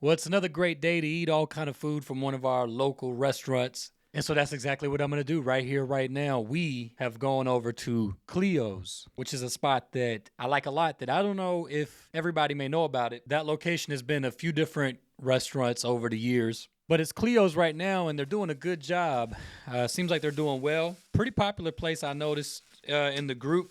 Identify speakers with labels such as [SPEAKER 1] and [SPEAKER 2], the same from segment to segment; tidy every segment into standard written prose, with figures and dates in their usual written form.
[SPEAKER 1] Well, it's another great day to eat all kind of food from one of our local restaurants. And so that's exactly what I'm going to do right here, right now. We have gone over to Cleo's, which is a spot that I like a lot that I don't know if everybody may know about it. That location has been a few different restaurants over the years. But it's Cleo's right now, and they're doing a good job. Seems like they're doing well. Pretty popular place I noticed in the group,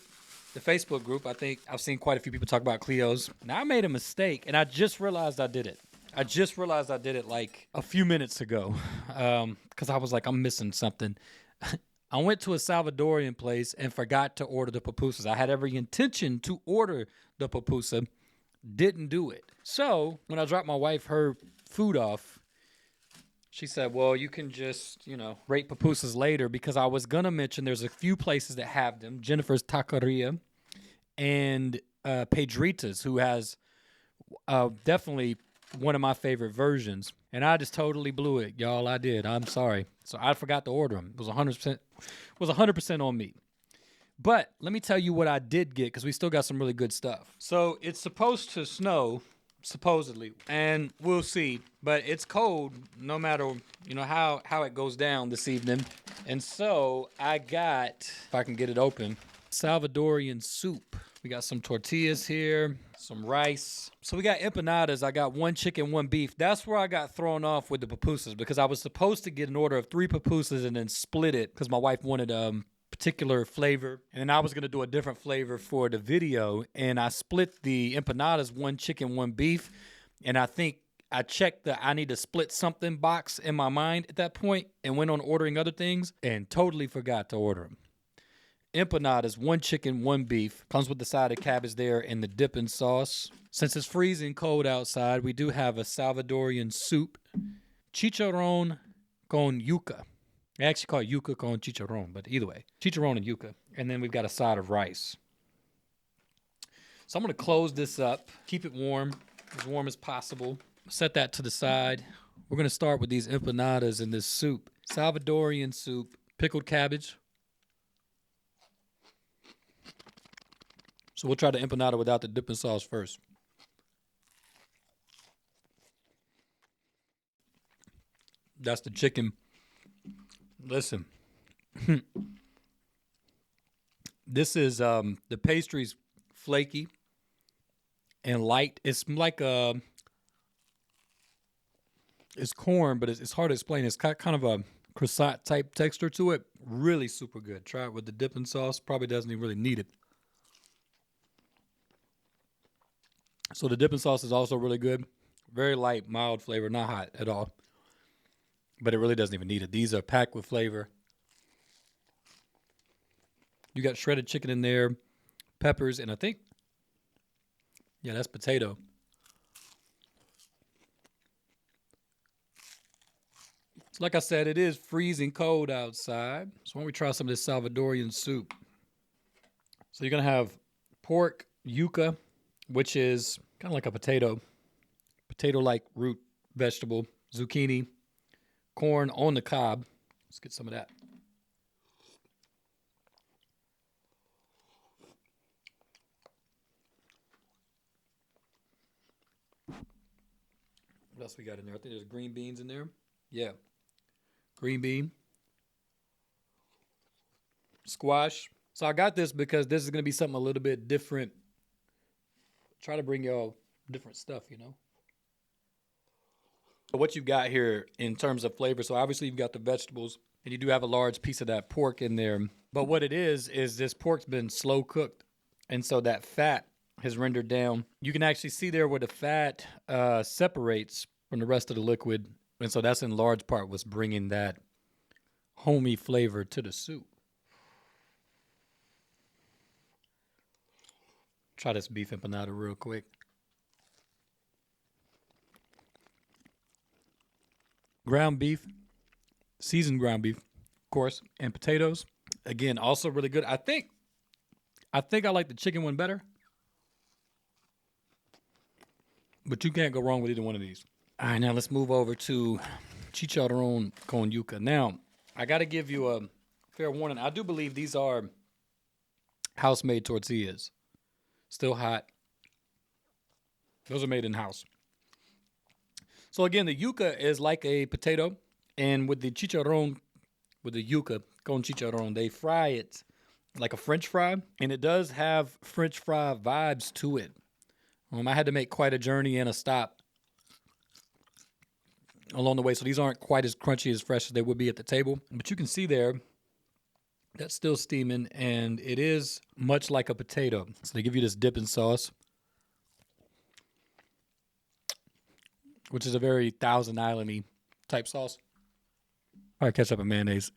[SPEAKER 1] the Facebook group. I think I've seen quite a few people talk about Cleo's. Now, I made a mistake, and I just realized I did it. Like a few minutes ago because I was like, I'm missing something. I went to a Salvadorian place and forgot to order the pupusas. I had every intention to order the pupusa, didn't do it. So when I dropped my wife her food off, she said, well, you can just, rate pupusas later, because I was going to mention there's a few places that have them. Jennifer's Taqueria and Pedrita's, who has definitely one of my favorite versions. And I just totally blew it, y'all. I did. I'm sorry. So I forgot to order them. It was 100% on me. But let me tell you what I did get, because we still got some really good stuff. So it's supposed to snow, supposedly, and we'll see. But it's cold no matter, how it goes down this evening. And so I got, if I can get it open, Salvadorian soup. We got some tortillas here, some rice. So we got empanadas. I got 1 chicken, 1 beef. That's where I got thrown off with the pupusas, because I was supposed to get an order of 3 pupusas and then split it because my wife wanted a particular flavor. And then I was going to do a different flavor for the video. And I split the empanadas, 1 chicken, 1 beef. And I think I checked the I need to split something box in my mind at that point and went on ordering other things and totally forgot to order them. Empanadas, 1 chicken, 1 beef. Comes with the side of cabbage there and the dipping sauce. Since it's freezing cold outside, we do have a Salvadorian soup. Chicharon con yuca. I actually call it yuca con chicharon, but either way. Chicharon and yuca. And then we've got a side of rice. So I'm going to close this up. Keep it warm as possible. Set that to the side. We're going to start with these empanadas and this soup. Salvadorian soup, pickled cabbage. So we'll try the empanada without the dipping sauce first. That's the chicken. Listen. This is the pastry's flaky and light. It's like it's corn, but it's hard to explain. It's got kind of a croissant type texture to it. Really super good. Try it with the dipping sauce. Probably doesn't even really need it. So the dipping sauce is also really good. Very light, mild flavor, not hot at all. But it really doesn't even need it. These are packed with flavor. You got shredded chicken in there, peppers, and I think, that's potato. So like I said, it is freezing cold outside. So why don't we try some of this Salvadorian soup? So you're going to have pork, yuca, which is kind of like a potato-like root vegetable, zucchini, corn on the cob. Let's get some of that. What else we got in there? I think there's green beans in there. Yeah. Green bean. Squash. So I got this because this is going to be something a little bit different. Try to bring y'all different stuff, What you've got here in terms of flavor. So obviously you've got the vegetables and you do have a large piece of that pork in there. But what it is this pork's been slow cooked. And so that fat has rendered down. You can actually see there where the fat separates from the rest of the liquid. And so that's in large part what's bringing that homey flavor to the soup. Try this beef empanada real quick. Ground beef, seasoned ground beef, of course, and potatoes. Again, also really good. I think I like the chicken one better. But you can't go wrong with either one of these. All right, now let's move over to chicharon con yuca. Now, I got to give you a fair warning. I do believe these are house-made tortillas. Still hot. Those are made in-house. So again, the yuca is like a potato, and with the chicharon, with the yuca, con chicharon, they fry it like a French fry, and it does have French fry vibes to it. I had to make quite a journey and a stop along the way, so these aren't quite as crunchy as fresh as they would be at the table. But you can see there, that's still steaming, and it is much like a potato. So they give you this dipping sauce, which is a very Thousand Island-y type sauce. All right, ketchup and mayonnaise.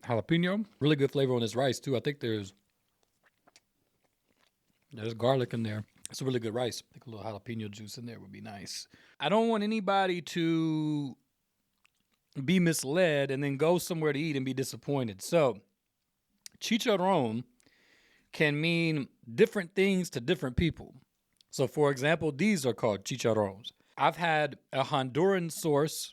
[SPEAKER 1] Jalapeno, really good flavor on this rice too. I think there's garlic in there. It's a really good rice. I think a little jalapeno juice in there would be nice. I don't want anybody to be misled and then go somewhere to eat and be disappointed. So, chicharon can mean different things to different people. So, for example, these are called chicharrones. I've had a Honduran source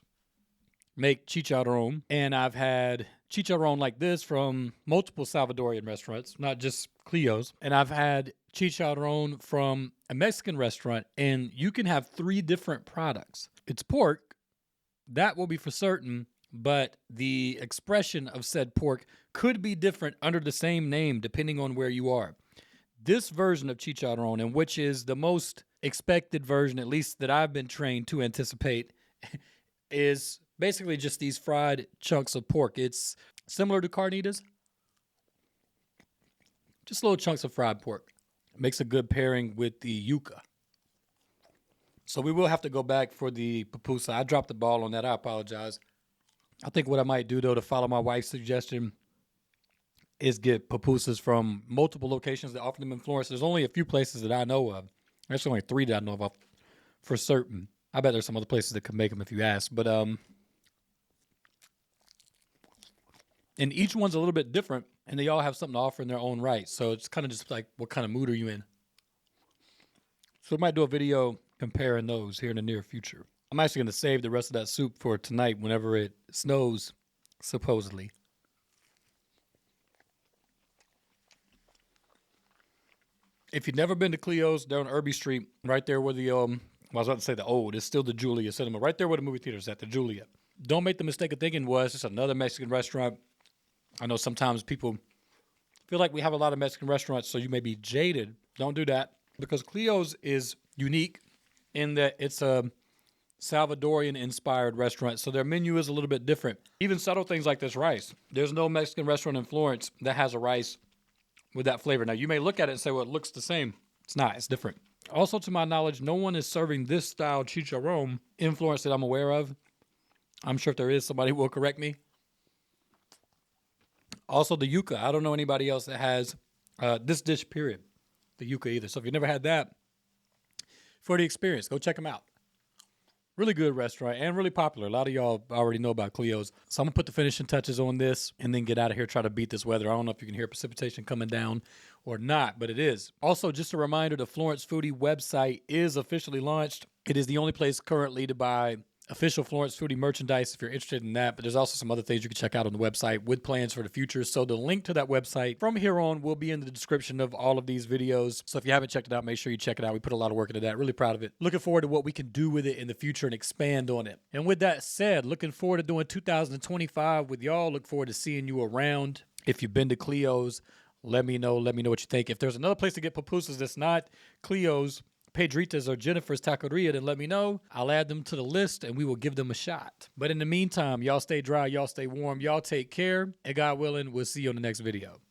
[SPEAKER 1] make chicharon, and I've had chicharon like this from multiple Salvadorian restaurants, not just Cleo's. And I've had chicharon from a Mexican restaurant, and you can have 3 different products. It's pork, that will be for certain, but the expression of said pork could be different under the same name depending on where you are. This version of chicharon, and which is the most expected version, at least that I've been trained to anticipate, is basically just these fried chunks of pork. It's similar to carnitas, just little chunks of fried pork. It makes a good pairing with the yuca. So we will have to go back for the pupusa. I dropped the ball on that. I apologize. I think what I might do, though, to follow my wife's suggestion, is get pupusas from multiple locations that offer them in Florence. There's only a few places that I know of. There's only 3 that I know of for certain. I bet there's some other places that could make them if you ask. But and each one's a little bit different, and they all have something to offer in their own right. So it's kind of just like, what kind of mood are you in? So I might do a video comparing those here in the near future. I'm actually going to save the rest of that soup for tonight whenever it snows, supposedly. If you've never been to Cleo's, they're on Irby Street, right there where the, I was about to say the old, it's still the Julia Cinema, right there where the movie theater is at, the Julia. Don't make the mistake of thinking, well, it's just another Mexican restaurant. I know sometimes people feel like we have a lot of Mexican restaurants, so you may be jaded. Don't do that, because Cleo's is unique in that it's a Salvadorian-inspired restaurant, so their menu is a little bit different. Even subtle things like this rice. There's no Mexican restaurant in Florence that has a rice with that flavor. Now, you may look at it and say, well, it looks the same. It's not. It's different. Also, to my knowledge, no one is serving this style chicharron in Florence that I'm aware of. I'm sure if there is, somebody will correct me. Also, the yuca. I don't know anybody else that has this dish, period. The yuca either. So if you've never had that, for the experience, go check them out. Really good restaurant and really popular. A lot of y'all already know about Cleo's. So I'm going to put the finishing touches on this and then get out of here, try to beat this weather. I don't know if you can hear precipitation coming down or not, but it is. Also, just a reminder, the Florence Foodie website is officially launched. It is the only place currently to buy official Florence Foodie merchandise if you're interested in that, but there's also some other things you can check out on the website with plans for the future. So the link to that website from here on will be in the description of all of these videos. So if you haven't checked it out, make sure you check it out. We put a lot of work into that. Really proud of it. Looking forward to what we can do with it in the future and expand on it. And with that said, looking forward to doing 2025 with y'all. Look forward to seeing you around. If you've been to Cleo's, let me know. Let me know what you think. If there's another place to get pupusas that's not Cleo's, Pedrita's, or Jennifer's Taqueria, then let me know. I'll add them to the list and we will give them a shot. But in the meantime, y'all stay dry, y'all stay warm, y'all take care, and God willing, we'll see you on the next video.